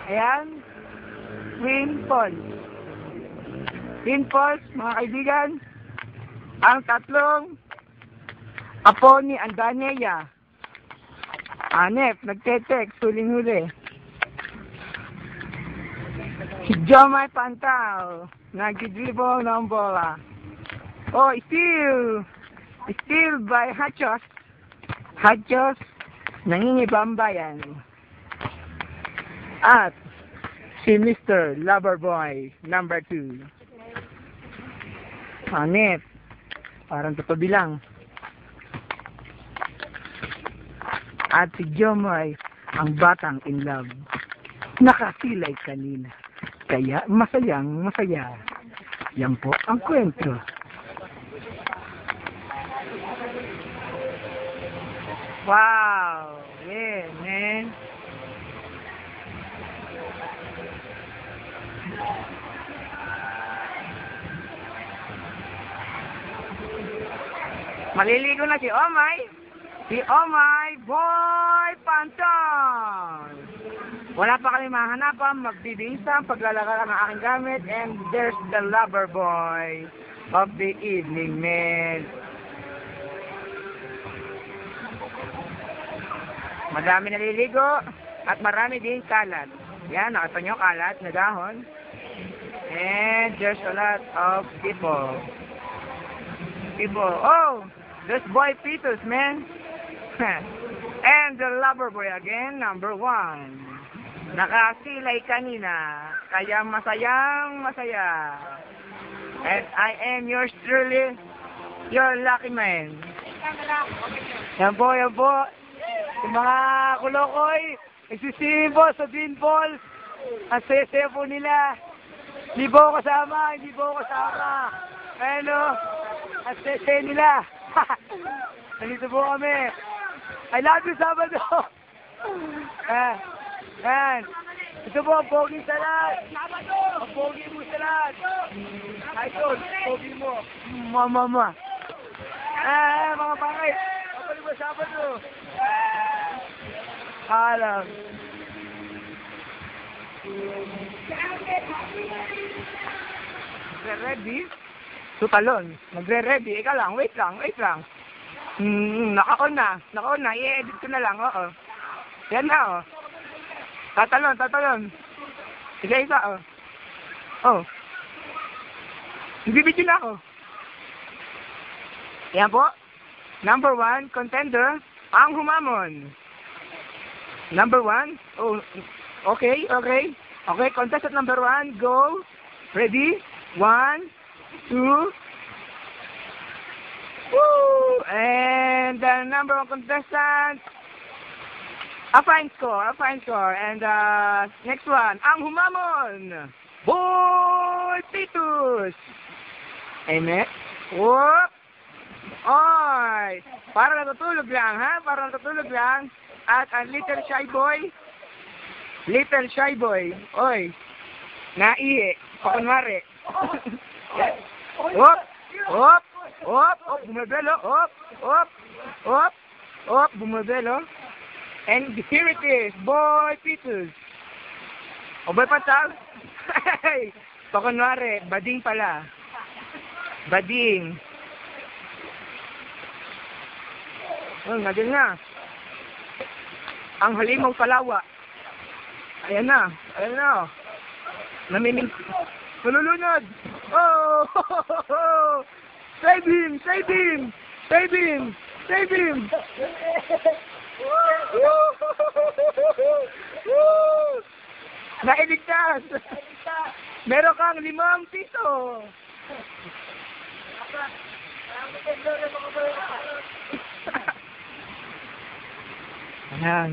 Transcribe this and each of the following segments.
Ayan. Twin Falls. Twin Falls, mga kaibigan. Ang tatlong apo ni Andaneya. Anep, nagte-text, huling-huli. Si Jomay Pantao, nagdidribong ng bola. Oh, still by Hachos. Hachos, nangingibambayan. At si Mr. Loverboy, number 2. Anep, parang tatabi lang. At si Jomay, ang batang in love. Nakasilay kanina. Kaya masayang masaya. Yan po ang kwento. Wow! Yeah, man. Maliligo na si Omay. Si Omay Boy Panton. Wala pa kami mahanapan, magbibisa, paglalakad ang aking gamit, and there's the lover boy of the evening, man. Madami naliligo, at marami din kalat. Yan, nakita nyo kalat na dahon. And there's a lot of people. Oh, there's Boy Pitos, man. And the lover boy again, number 1. Nakasilay kanina, kaya masayang masaya. And I am yours truly, your lucky man. Yan po, yan po. Yung mga kulokoy, nagsisibo sa Twin Falls. Ang saya-saya po nila. Hindi po kasama. Ano, ang saya-saya nila. Nandito po kami. I love you, Sabado. Yan. Ito po ang pogi sa lahat. Ang pogi mo sa lahat. Idol, pogi mo. Mama. Mga pangit. Kapalik mo Sabado. Alam. Ready? Tutalon. Nagre-ready. Ika lang, wait lang. Naka-on na. I-edit ko na lang, oo. Yan na, oh. Tatalon. Isa, oh. Oh. Nagbibidyo na ako. Yan po. Number 1, contender, ang humamon. Number 1. Oh, okay. Okay, contestant number 1, go. Ready? 1, 2. Woo! And the number 1 contestant, a fine score. And next one, ang humamon, Boy Pitos. Amen. Whoop! Oy! Para natutulog lang, ha? At ang little shy boy. Oy! Naihi. Pakunwari. Hop! Bumabelo. Hop! Bumabelo. And here it is, Boy Pitos. O Boy Pantal? Pakunwari, bading pala. Bading. Oh, nadin na. Ang halimong palawa. Ayan na. Namiming. Nalulunod. Oh! Save him! Nailigtas! Meron kang 5 piso! Ayan.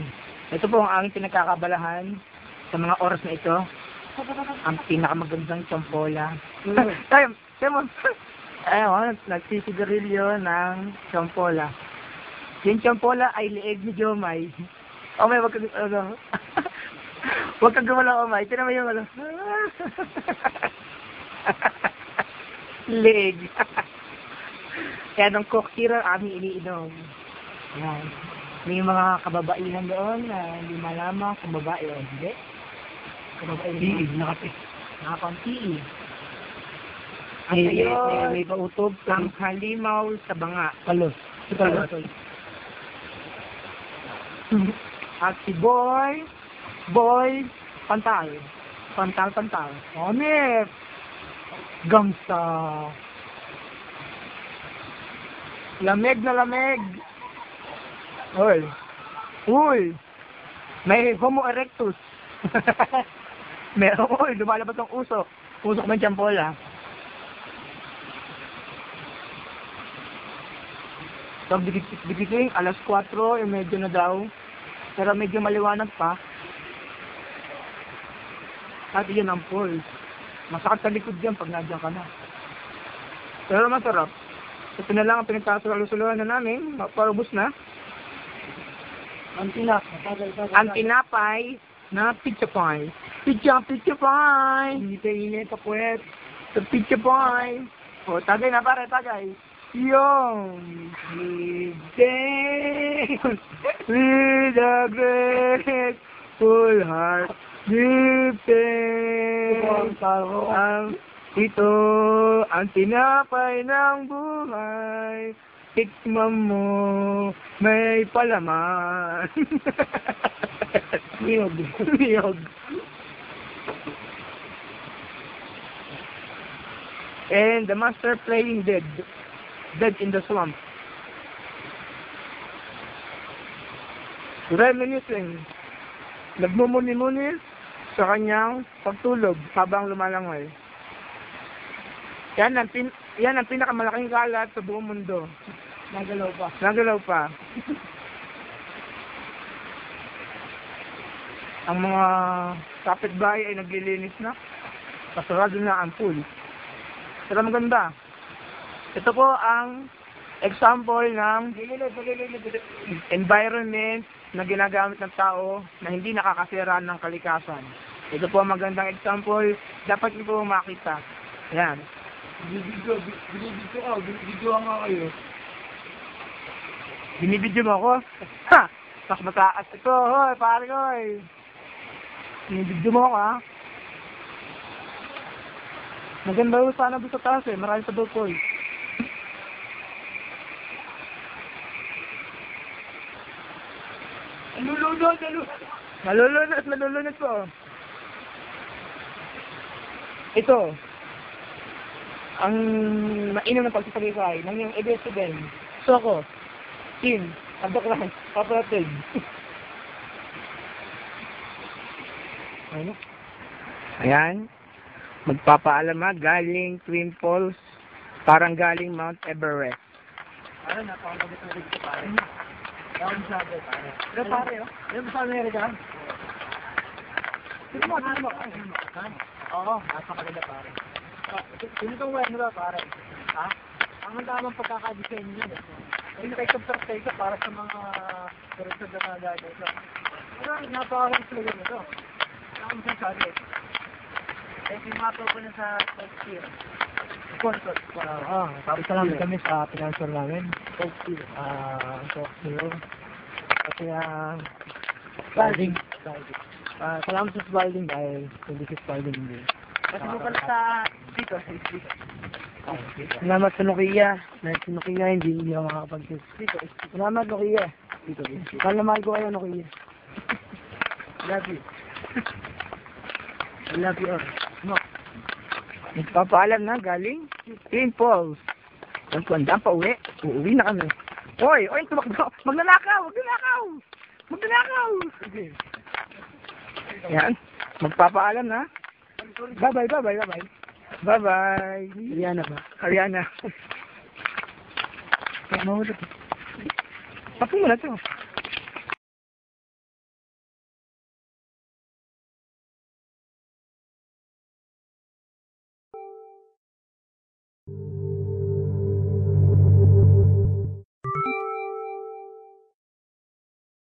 Ito po ang aming pinagkakabalahan sa mga oras na ito. Ang pinakamagandang champola. Ayun, nagsisigarilyo ng champola. Yung champola ay lieg ni Jomay. May wag kang wag kang gumalaw, Omay. Tinan mo yung Lieg. Kaya nung cocktail ang aming iniinom. Ayan. May mga kababaihan doon na hindi malaman kung babae o hindi. PE, nakape. Nakapang PE. May pautob ang halimaw sa banga. Palos. At si Boy, Pantal. Omip! Gangsta. Lamig na lamig. Uy! May Homo erectus. Lumalabas ang usok. Usok ng tiyampola. So, bigiting, alas 4, medyo na daw. Pero medyo maliwanag pa. At iyan ang pulse. Masakit sa likod yan pag nandiyan ka na. Pero masarap. Ito na lang ang pinagkasuluhan na namin. Parubos na. Ang tinapay na pizza pie. Pizza pie! Init pa puwet. Sa pizza pie. O, tagay na pare, tagay. Yung with a grateful heart, give thanks. Ito ang tinapay ng buhay. Tikman mo, may palaman. Niyog. And the master playing dead in the slump. Reminiscing. Nagmumuni-muni sa kanyang pagtulog habang lumalangoy. Yan ang pinakamalaking kalat sa buong mundo. Nagalaw pa. Ang mga kapitbahay ay naglilinis na. Pasarado na ang pool. Pero maganda. Ito po ang example ng environment na ginagamit ng tao na hindi nakakasira ng kalikasan. Ito po ang magandang example. Dapat niyo po makita. Yan. Binibidyo nga kayo. Binibidyo mo ako? Ha! Mas mataas ito. Hoy, pare ko. Binibidyo mo ako, ha? Maganda yun sana doon sa taas, Marami sa doon po, Nalulunod po. Ito. Ang mainam na pagsasagay ng yung ABS-CBN. Soko. Team. Abdoklan. Kapatid. Ayan. Magpapaalam galing Twin Falls. Parang galing Mount Everest. Ano, napakagod na rin ito pare. Down sabi pare. Pero pare, yung sa Amerika. Sino mo? Oo, napakaganda pare. Sino itong wine ba pare? Ha? Ang tamang pagkakadesign nyo. Yung perspective para sa mga turisod na nagagay ito. Pero napakaganda talaga nito. Ano mo sasabi? Eh, simato ko na sa sponsor. Sabi salamat kami sa financial namin. Kasi Spalding. Salamat sa Spalding dahil hindi si Spalding din. Kasi mo pala sa dito. Salamat sa Nokia. Dahil si Nokia hindi ako makakapag-sis. Salamat Nokia. Mahal na mahal ko kayo Nokia. Love you. I love you all. No. Nagpapaalam na galing Twin Falls. Ang kuwanda pa uwi. Uuwi na kami. Oy, tumakbo. Magnanakaw. Yan. Magpapaalam na. Bye-bye. Ariana ba? Ariana. Kaya mahulog. Papi mo na to.